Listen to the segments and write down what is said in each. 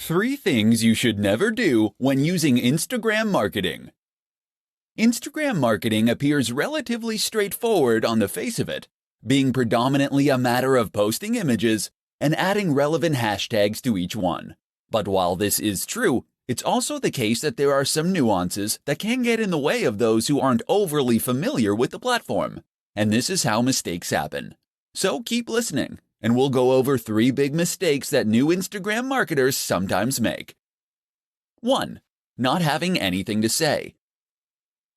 3 things you should never do when using Instagram marketing. Instagram marketing appears relatively straightforward on the face of it, being predominantly a matter of posting images and adding relevant hashtags to each one. But while this is true, it's also the case that there are some nuances that can get in the way of those who aren't overly familiar with the platform. And this is how mistakes happen. So keep listening, and we'll go over 3 big mistakes that new Instagram marketers sometimes make. 1. Not having anything to say.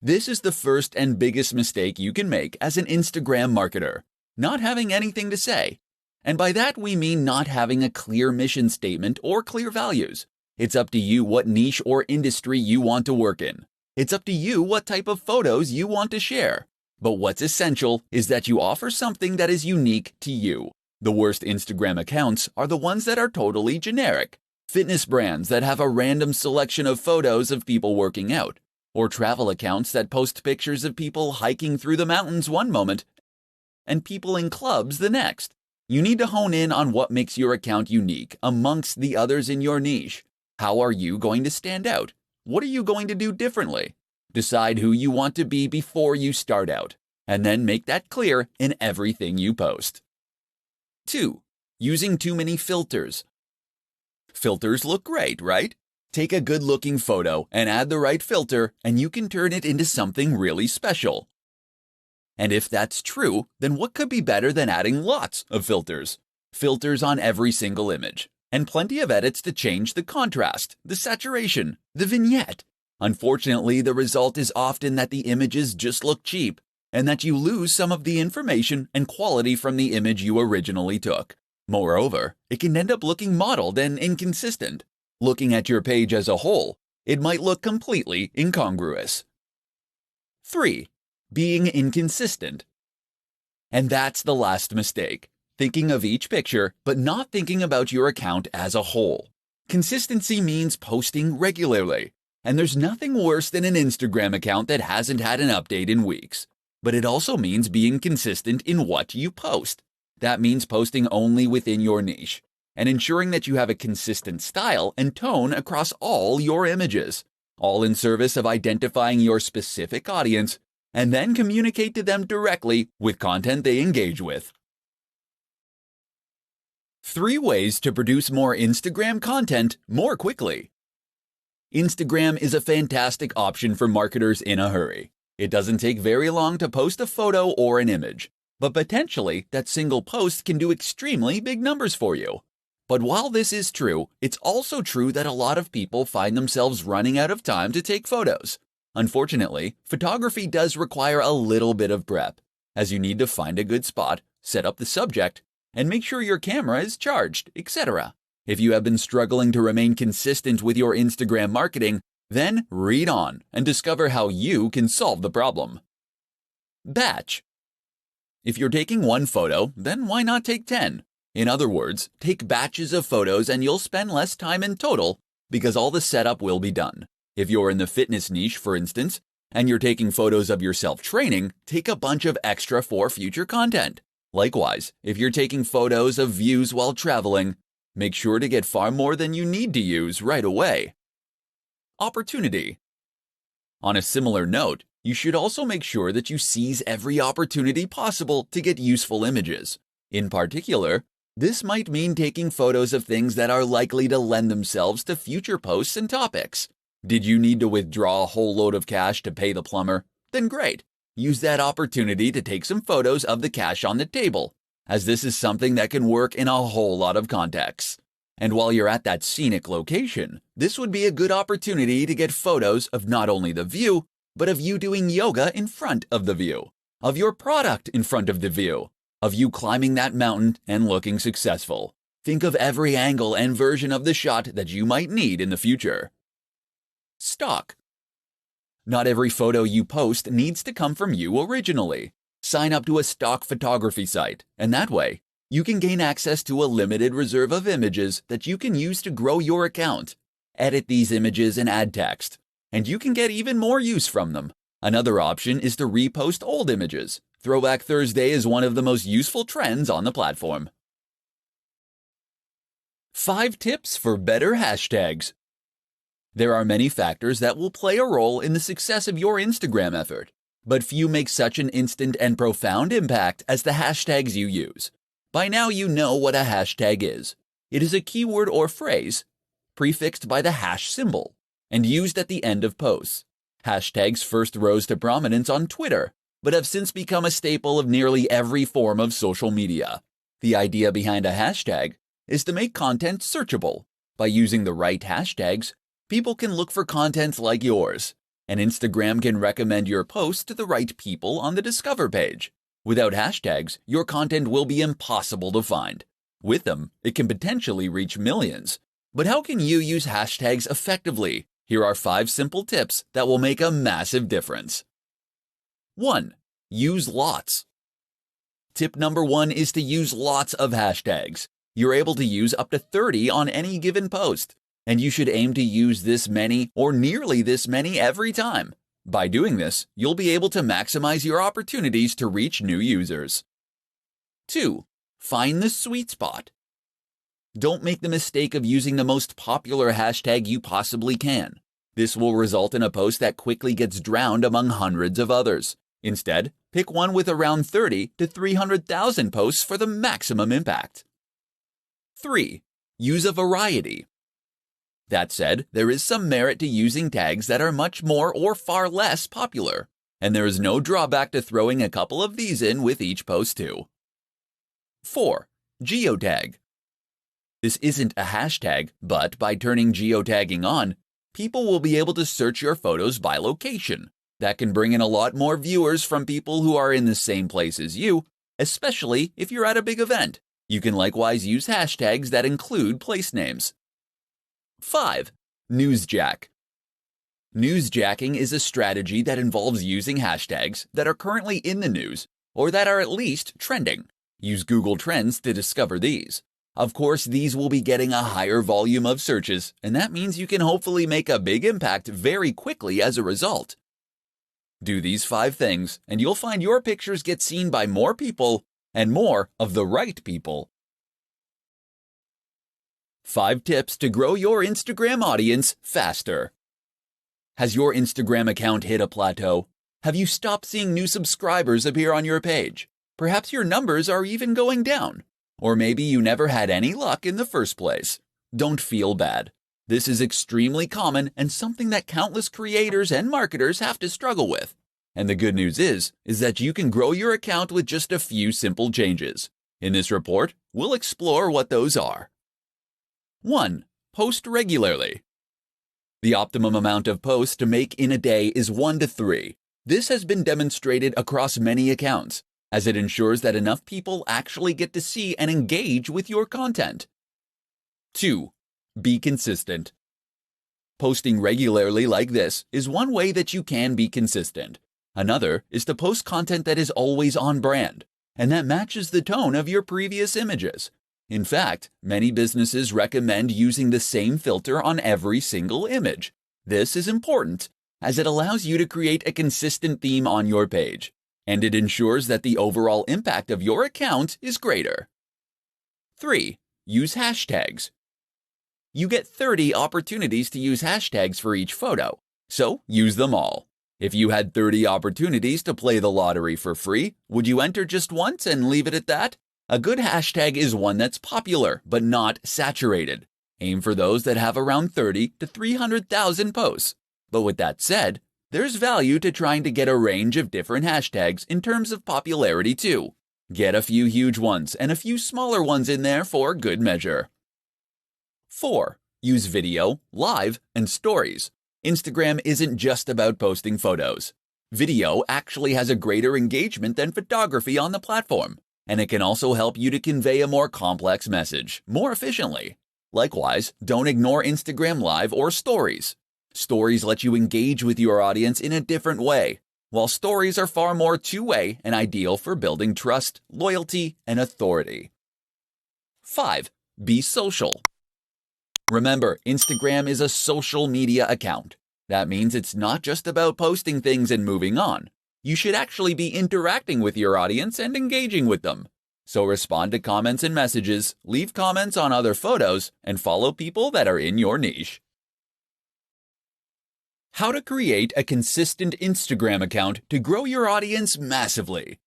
This is the first and biggest mistake you can make as an Instagram marketer, not having anything to say. And by that we mean not having a clear mission statement or clear values. It's up to you what niche or industry you want to work in. It's up to you what type of photos you want to share. But what's essential is that you offer something that is unique to you. The worst Instagram accounts are the ones that are totally generic. Fitness brands that have a random selection of photos of people working out, or travel accounts that post pictures of people hiking through the mountains one moment and people in clubs the next. You need to hone in on what makes your account unique amongst the others in your niche. How are you going to stand out? What are you going to do differently? Decide who you want to be before you start out, and then make that clear in everything you post. 2. Using too many filters. Filters look great, right? Take a good-looking photo and add the right filter, and you can turn it into something really special. And if that's true, then what could be better than adding lots of filters? Filters on every single image, and plenty of edits to change the contrast, the saturation, the vignette. Unfortunately, the result is often that the images just look cheap, and that you lose some of the information and quality from the image you originally took. Moreover, it can end up looking mottled and inconsistent. Looking at your page as a whole, it might look completely incongruous. 3. Being inconsistent. And that's the last mistake. Thinking of each picture, but not thinking about your account as a whole. Consistency means posting regularly, and there's nothing worse than an Instagram account that hasn't had an update in weeks. But it also means being consistent in what you post. That means posting only within your niche, and ensuring that you have a consistent style and tone across all your images, all in service of identifying your specific audience, and then communicate to them directly with content they engage with. 3 ways to produce more Instagram content more quickly. Instagram is a fantastic option for marketers in a hurry. It doesn't take very long to post a photo or an image, but potentially that single post can do extremely big numbers for you. But while this is true, it's also true that a lot of people find themselves running out of time to take photos. Unfortunately, photography does require a little bit of prep, as you need to find a good spot, set up the subject, and make sure your camera is charged, etc. If you have been struggling to remain consistent with your Instagram marketing, then read on and discover how you can solve the problem. Batch. If you're taking 1 photo, then why not take 10? In other words, take batches of photos and you'll spend less time in total because all the setup will be done. If you're in the fitness niche, for instance, and you're taking photos of yourself training, take a bunch of extra for future content. Likewise, if you're taking photos of views while traveling, make sure to get far more than you need to use right away. Opportunity. On a similar note, you should also make sure that you seize every opportunity possible to get useful images. In particular, this might mean taking photos of things that are likely to lend themselves to future posts and topics. Did you need to withdraw a whole load of cash to pay the plumber? Then great. Use that opportunity to take some photos of the cash on the table, as this is something that can work in a whole lot of contexts. And while you're at that scenic location, this would be a good opportunity to get photos of not only the view, but of you doing yoga in front of the view, of your product in front of the view, of you climbing that mountain and looking successful. Think of every angle and version of the shot that you might need in the future. Stock. Not every photo you post needs to come from you originally. Sign up to a stock photography site, and that way, you can gain access to a limited reserve of images that you can use to grow your account. Edit these images and add text, and you can get even more use from them. Another option is to repost old images. Throwback Thursday is one of the most useful trends on the platform. 5 tips for better hashtags. There are many factors that will play a role in the success of your Instagram effort, but few make such an instant and profound impact as the hashtags you use. By now you know what a hashtag is. It is a keyword or phrase prefixed by the hash symbol and used at the end of posts. Hashtags first rose to prominence on Twitter, but have since become a staple of nearly every form of social media. The idea behind a hashtag is to make content searchable. By using the right hashtags, people can look for content like yours, and Instagram can recommend your post to the right people on the Discover page. Without hashtags, your content will be impossible to find. With them, it can potentially reach millions. But how can you use hashtags effectively? Here are 5 simple tips that will make a massive difference. 1. Use lots. Tip number 1 is to use lots of hashtags. You're able to use up to 30 on any given post, and you should aim to use this many or nearly this many every time. By doing this, you'll be able to maximize your opportunities to reach new users. 2. Find the sweet spot. Don't make the mistake of using the most popular hashtag you possibly can. This will result in a post that quickly gets drowned among hundreds of others. Instead, pick one with around 30 to 300,000 posts for the maximum impact. 3. Use a variety. That said, there is some merit to using tags that are much more or far less popular, and there is no drawback to throwing a couple of these in with each post too. 4. Geotag. This isn't a hashtag, but by turning geotagging on, people will be able to search your photos by location. That can bring in a lot more viewers from people who are in the same place as you, especially if you're at a big event. You can likewise use hashtags that include place names. 5. Newsjack. Newsjacking is a strategy that involves using hashtags that are currently in the news or that are at least trending. Use Google Trends to discover these. Of course, these will be getting a higher volume of searches, and that means you can hopefully make a big impact very quickly as a result. Do these 5 things, and you'll find your pictures get seen by more people and more of the right people. 5 tips to grow your Instagram audience faster. Has your Instagram account hit a plateau? Have you stopped seeing new subscribers appear on your page? Perhaps your numbers are even going down. Or maybe you never had any luck in the first place. Don't feel bad. This is extremely common and something that countless creators and marketers have to struggle with. And the good news is that you can grow your account with just a few simple changes. In this report, we'll explore what those are. 1. Post regularly. The optimum amount of posts to make in a day is 1 to 3. This has been demonstrated across many accounts, as it ensures that enough people actually get to see and engage with your content. 2. Be consistent. Posting regularly like this is one way that you can be consistent. Another is to post content that is always on brand, and that matches the tone of your previous images. In fact, many businesses recommend using the same filter on every single image. This is important, as it allows you to create a consistent theme on your page, and it ensures that the overall impact of your account is greater. 3. Use hashtags. You get 30 opportunities to use hashtags for each photo, so use them all. If you had 30 opportunities to play the lottery for free, would you enter just once and leave it at that? A good hashtag is one that's popular, but not saturated. Aim for those that have around 30 to 300,000 posts. But with that said, there's value to trying to get a range of different hashtags in terms of popularity too. Get a few huge ones and a few smaller ones in there for good measure. 4. Use video, live, and stories. Instagram isn't just about posting photos. Video actually has a greater engagement than photography on the platform, and it can also help you to convey a more complex message more efficiently. Likewise, don't ignore Instagram Live or Stories. Stories let you engage with your audience in a different way, while stories are far more two-way and ideal for building trust, loyalty, and authority. 5. Be social. Remember, Instagram is a social media account. That means it's not just about posting things and moving on. You should actually be interacting with your audience and engaging with them. So respond to comments and messages, leave comments on other photos, and follow people that are in your niche. How to create a consistent Instagram account to grow your audience massively.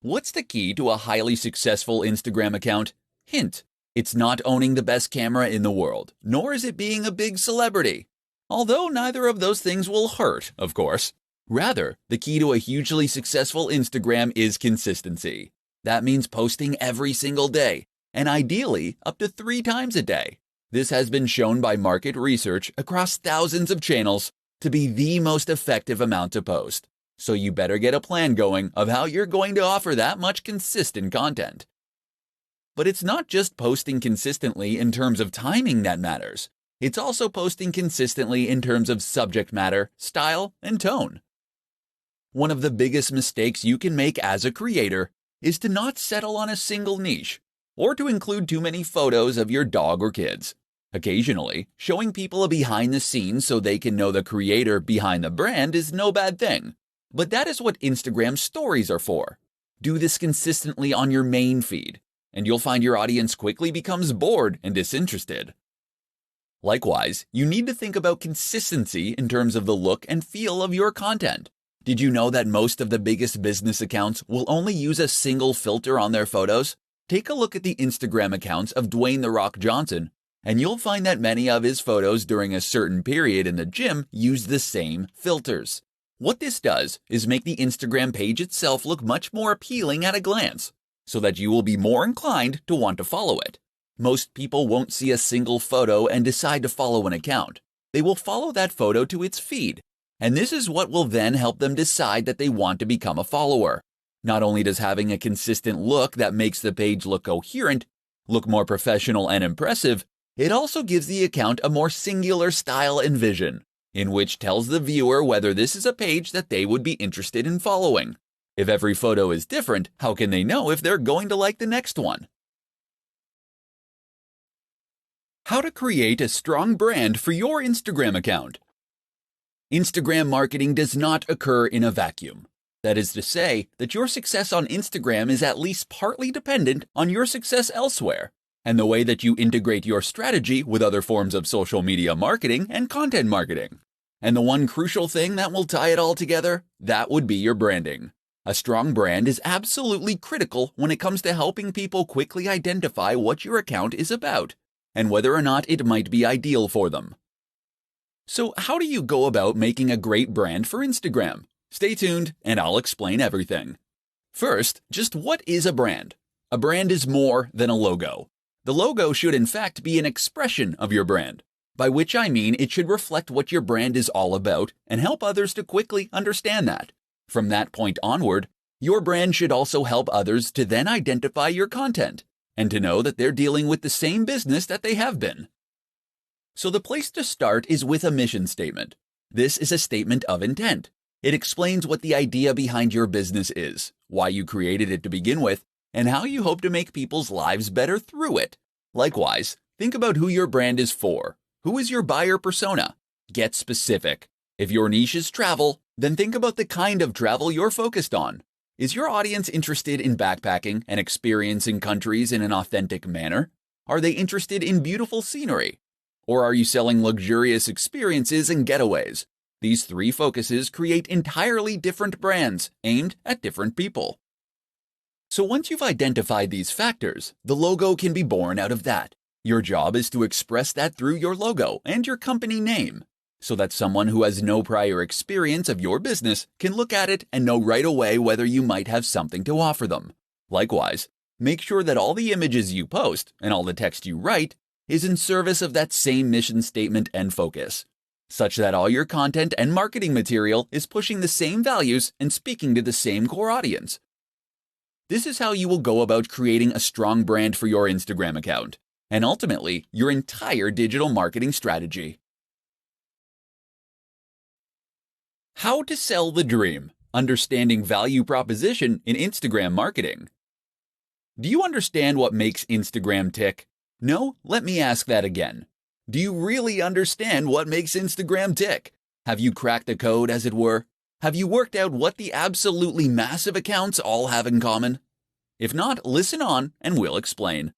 What's the key to a highly successful Instagram account? Hint: it's not owning the best camera in the world, nor is it being a big celebrity. Although neither of those things will hurt, of course. Rather, the key to a hugely successful Instagram is consistency. That means posting every single day, and ideally up to 3 times a day. This has been shown by market research across thousands of channels to be the most effective amount to post. So you better get a plan going of how you're going to offer that much consistent content. But it's not just posting consistently in terms of timing that matters. It's also posting consistently in terms of subject matter, style, and tone. One of the biggest mistakes you can make as a creator is to not settle on a single niche, or to include too many photos of your dog or kids. Occasionally, showing people a behind the scenes so they can know the creator behind the brand is no bad thing. But that is what Instagram stories are for. Do this consistently on your main feed, and you'll find your audience quickly becomes bored and disinterested. Likewise, you need to think about consistency in terms of the look and feel of your content. Did you know that most of the biggest business accounts will only use a single filter on their photos? Take a look at the Instagram accounts of Dwayne "The Rock" Johnson, and you'll find that many of his photos during a certain period in the gym use the same filters. What this does is make the Instagram page itself look much more appealing at a glance, so that you will be more inclined to want to follow it. Most people won't see a single photo and decide to follow an account. They will follow that photo to its feed, and this is what will then help them decide that they want to become a follower. Not only does having a consistent look that makes the page look coherent, look more professional and impressive, it also gives the account a more singular style and vision, in which tells the viewer whether this is a page that they would be interested in following. If every photo is different, how can they know if they're going to like the next one? How to create a strong brand for your Instagram account. Instagram marketing does not occur in a vacuum. That is to say that your success on Instagram is at least partly dependent on your success elsewhere, and the way that you integrate your strategy with other forms of social media marketing and content marketing. And the one crucial thing that will tie it all together, that would be your branding. A strong brand is absolutely critical when it comes to helping people quickly identify what your account is about, and whether or not it might be ideal for them. So how do you go about making a great brand for Instagram? Stay tuned and I'll explain everything. First, just what is a brand? A brand is more than a logo. The logo should in fact be an expression of your brand, by which I mean it should reflect what your brand is all about and help others to quickly understand that. From that point onward, your brand should also help others to then identify your content and to know that they're dealing with the same business that they have been. So the place to start is with a mission statement. This is a statement of intent. It explains what the idea behind your business is, why you created it to begin with, and how you hope to make people's lives better through it. Likewise, think about who your brand is for. Who is your buyer persona? Get specific. If your niche is travel, then think about the kind of travel you're focused on. Is your audience interested in backpacking and experiencing countries in an authentic manner? Are they interested in beautiful scenery? Or are you selling luxurious experiences and getaways? These 3 focuses create entirely different brands aimed at different people. So once you've identified these factors, the logo can be born out of that. Your job is to express that through your logo and your company name, so that someone who has no prior experience of your business can look at it and know right away whether you might have something to offer them. Likewise, make sure that all the images you post and all the text you write is in service of that same mission statement and focus, such that all your content and marketing material is pushing the same values and speaking to the same core audience. This is how you will go about creating a strong brand for your Instagram account, and ultimately, your entire digital marketing strategy. How to sell the dream. Understanding value proposition in Instagram marketing. Do you understand what makes Instagram tick? No? Let me ask that again. Do you really understand what makes Instagram tick? Have you cracked the code, as it were? Have you worked out what the absolutely massive accounts all have in common? If not, listen on and we'll explain.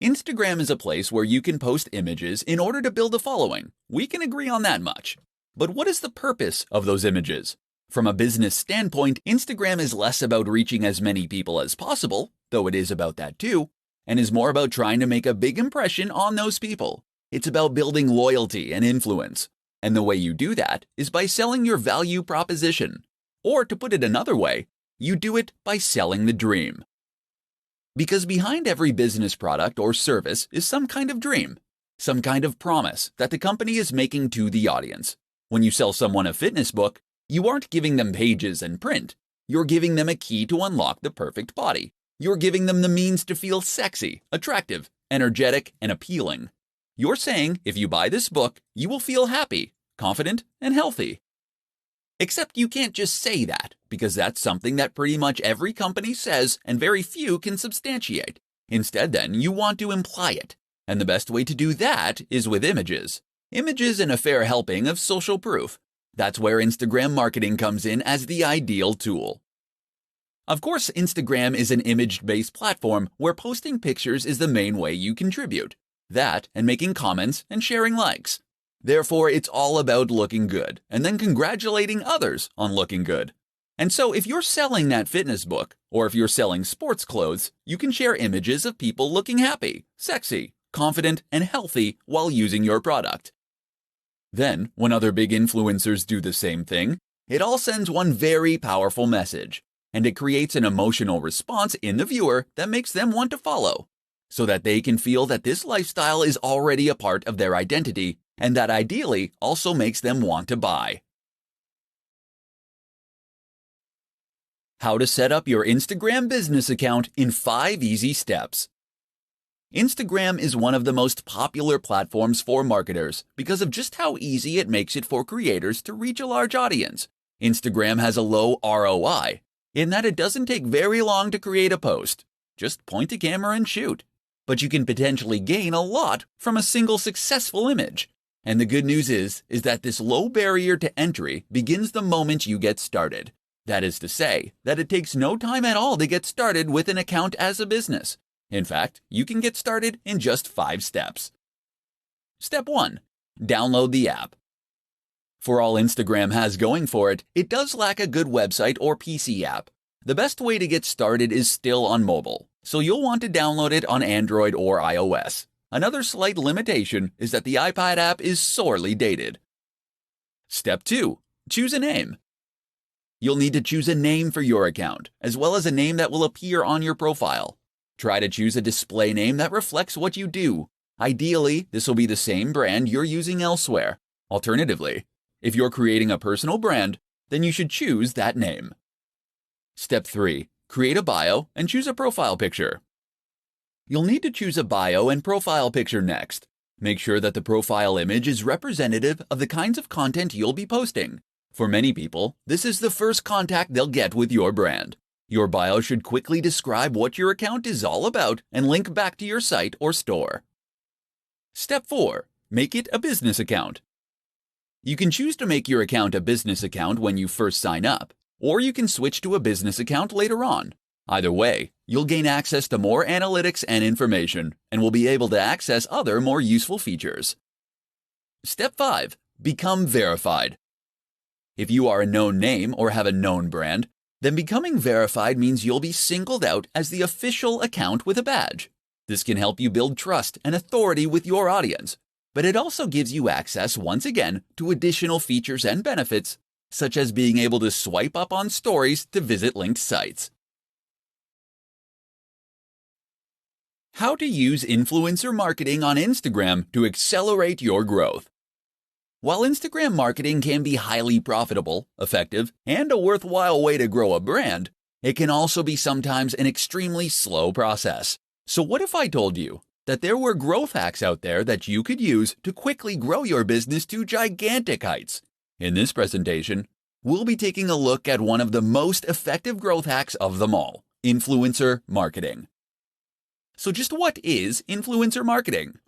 Instagram is a place where you can post images in order to build a following. We can agree on that much. But what is the purpose of those images? From a business standpoint, Instagram is less about reaching as many people as possible, though it is about that too, and is more about trying to make a big impression on those people. It's about building loyalty and influence. And the way you do that is by selling your value proposition. Or to put it another way, you do it by selling the dream. Because behind every business product or service is some kind of dream, some kind of promise that the company is making to the audience. When you sell someone a fitness book, you aren't giving them pages and print. You're giving them a key to unlock the perfect body. You're giving them the means to feel sexy, attractive, energetic, and appealing. You're saying if you buy this book, you will feel happy, confident, and healthy. Except you can't just say that, because that's something that pretty much every company says and very few can substantiate. Instead, then, you want to imply it. And the best way to do that is with images. Images and a fair helping of social proof. That's where Instagram marketing comes in as the ideal tool. Of course, Instagram is an image-based platform where posting pictures is the main way you contribute. That and making comments and sharing likes. Therefore, it's all about looking good and then congratulating others on looking good. And so if you're selling that fitness book, or if you're selling sports clothes, you can share images of people looking happy, sexy, confident, and healthy while using your product. Then, when other big influencers do the same thing, it all sends one very powerful message, and it creates an emotional response in the viewer that makes them want to follow, so that they can feel that this lifestyle is already a part of their identity, and that ideally also makes them want to buy. How to set up your Instagram business account in 5 easy steps. Instagram is one of the most popular platforms for marketers because of just how easy it makes it for creators to reach a large audience. Instagram has a low ROI, in that it doesn't take very long to create a post. Just point a camera and shoot. But you can potentially gain a lot from a single successful image. And the good news is that this low barrier to entry begins the moment you get started. That is to say, that it takes no time at all to get started with an account as a business. In fact, you can get started in just 5 steps. Step 1. Download the app. For all Instagram has going for it, it does lack a good website or PC app. The best way to get started is still on mobile, so you'll want to download it on Android or iOS. Another slight limitation is that the iPad app is sorely dated. Step 2. Choose a name. You'll need to choose a name for your account, as well as a name that will appear on your profile. Try to choose a display name that reflects what you do. Ideally, this will be the same brand you're using elsewhere. Alternatively, if you're creating a personal brand, then you should choose that name. Step 3. Create a bio and choose a profile picture. You'll need to choose a bio and profile picture next. Make sure that the profile image is representative of the kinds of content you'll be posting. For many people, this is the first contact they'll get with your brand. Your bio should quickly describe what your account is all about and link back to your site or store. Step 4. Make it a business account. You can choose to make your account a business account when you first sign up, or you can switch to a business account later on. Either way, you'll gain access to more analytics and information, and will be able to access other more useful features. Step 5. Become verified. If you are a known name or have a known brand, then becoming verified means you'll be singled out as the official account with a badge. This can help you build trust and authority with your audience, but it also gives you access once again to additional features and benefits, such as being able to swipe up on stories to visit linked sites. How to use influencer marketing on Instagram to accelerate your growth. While Instagram marketing can be highly profitable, effective, and a worthwhile way to grow a brand, it can also be sometimes an extremely slow process. So what if I told you that there were growth hacks out there that you could use to quickly grow your business to gigantic heights? In this presentation, we'll be taking a look at one of the most effective growth hacks of them all, influencer marketing. So just what is influencer marketing?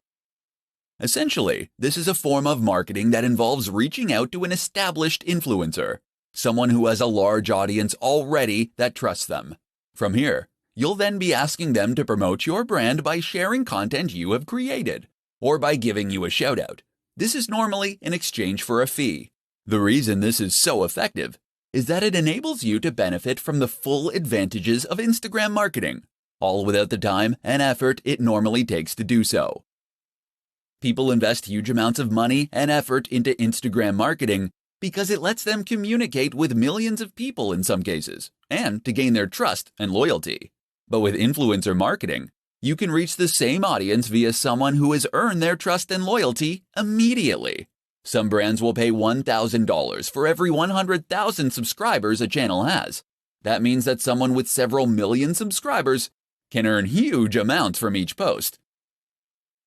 Essentially, this is a form of marketing that involves reaching out to an established influencer, someone who has a large audience already that trusts them. From here, You'll then be asking them to promote your brand by sharing content you have created, or by giving you a shout-out. This is normally in exchange for a fee. The reason this is so effective is that it enables you to benefit from the full advantages of Instagram marketing, all without the time and effort it normally takes to do so. People invest huge amounts of money and effort into Instagram marketing because it lets them communicate with millions of people in some cases, and to gain their trust and loyalty. But with influencer marketing, you can reach the same audience via someone who has earned their trust and loyalty immediately. Some brands will pay $1,000 for every 100,000 subscribers a channel has. That means that someone with several million subscribers can earn huge amounts from each post.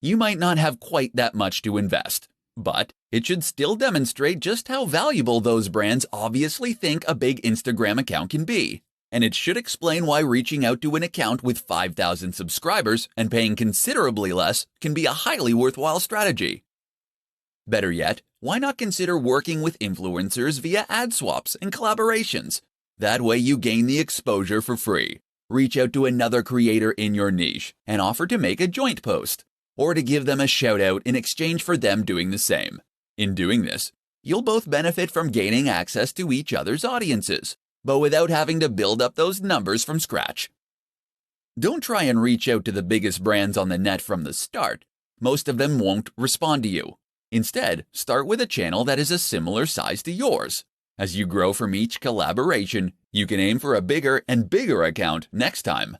You might not have quite that much to invest, but it should still demonstrate just how valuable those brands obviously think a big Instagram account can be. And it should explain why reaching out to an account with 5,000 subscribers and paying considerably less can be a highly worthwhile strategy. Better yet, why not consider working with influencers via ad swaps and collaborations? That way you gain the exposure for free. Reach out to another creator in your niche and offer to make a joint post, or to give them a shout out in exchange for them doing the same. In doing this, you'll both benefit from gaining access to each other's audiences, but without having to build up those numbers from scratch. Don't try and reach out to the biggest brands on the net from the start. Most of them won't respond to you. Instead, start with a channel that is a similar size to yours. As you grow from each collaboration, you can aim for a bigger and bigger account next time.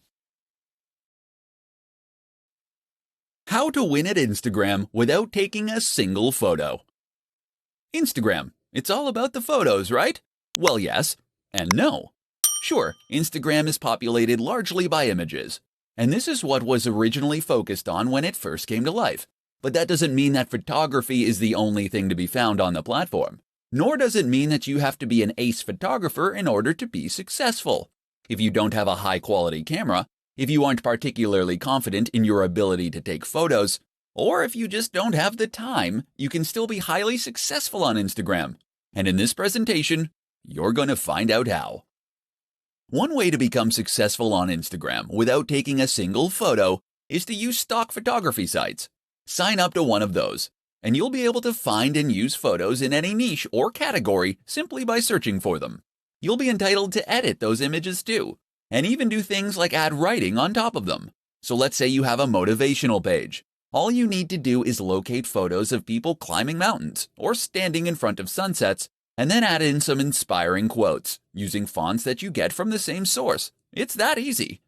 How to win at Instagram without taking a single photo. Instagram, it's all about the photos, right? Well, yes and no. Sure, Instagram is populated largely by images, and this is what was originally focused on when it first came to life. But that doesn't mean that photography is the only thing to be found on the platform. Nor does it mean that you have to be an ace photographer in order to be successful. If you don't have a high-quality camera, if you aren't particularly confident in your ability to take photos, or if you just don't have the time, you can still be highly successful on Instagram. And in this presentation, you're going to find out how. One way to become successful on Instagram without taking a single photo is to use stock photography sites. Sign up to one of those, and you'll be able to find and use photos in any niche or category simply by searching for them. You'll be entitled to edit those images too, and even do things like add writing on top of them. So let's say you have a motivational page. All you need to do is locate photos of people climbing mountains or standing in front of sunsets, and then add in some inspiring quotes using fonts that you get from the same source. It's that easy.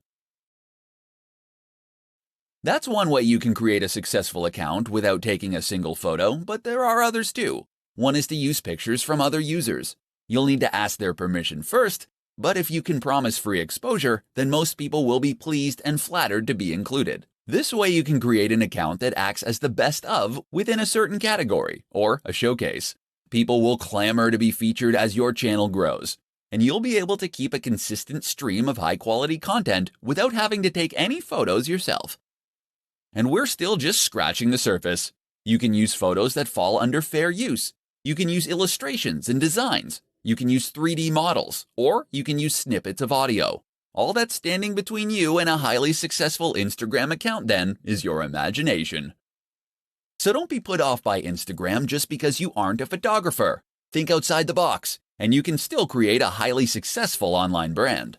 That's one way you can create a successful account without taking a single photo, but there are others too. One is to use pictures from other users. You'll need to ask their permission first, but if you can promise free exposure, then most people will be pleased and flattered to be included. This way you can create an account that acts as the best of within a certain category, or a showcase. People will clamor to be featured as your channel grows, and you'll be able to keep a consistent stream of high-quality content without having to take any photos yourself. And we're still just scratching the surface. You can use photos that fall under fair use. You can use illustrations and designs. You can use 3D models, or you can use snippets of audio. All that's standing between you and a highly successful Instagram account then is your imagination. So don't be put off by Instagram just because you aren't a photographer. Think outside the box, and you can still create a highly successful online brand.